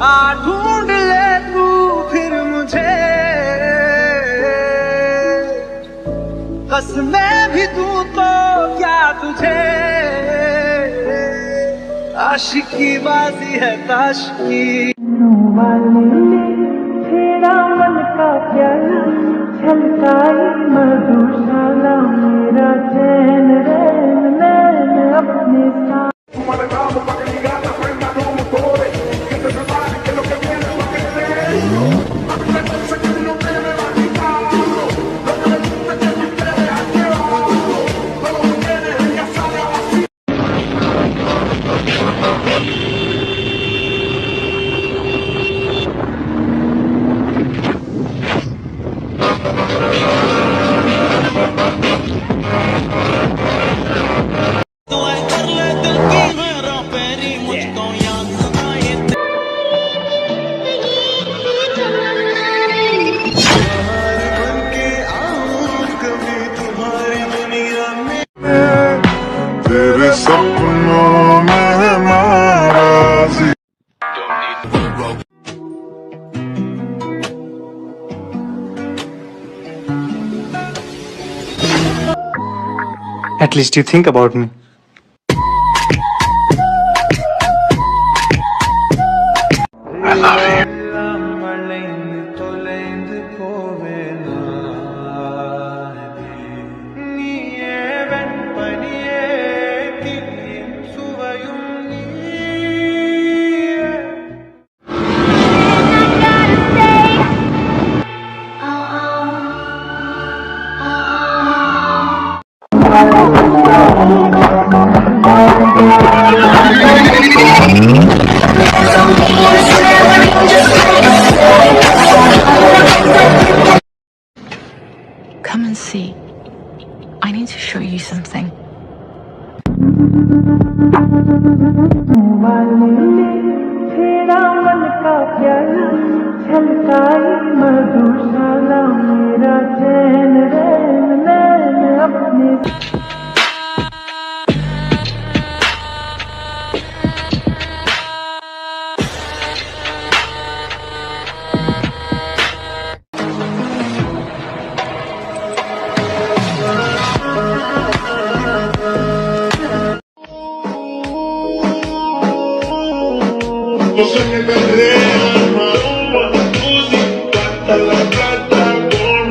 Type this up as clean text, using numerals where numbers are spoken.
आ ढूंढ ले तू फिर मुझे, कसमें भी दूं तो क्या तुझे, आशिकी बाजी है ताशकी। छेड़ा मन का प्याला, छलकाई मधुशाला, मेरा चैन रैन नैन अपने साथ। तेरे सपनों में नाराज़ी। At least you think about me. I love you. Come and see. I need to show you something. छेड़ा मन का प्याला, छलकाई मधुशाला, मेरा चैन रैन नैन अपने। No sé qué tendré, alma, música, hasta la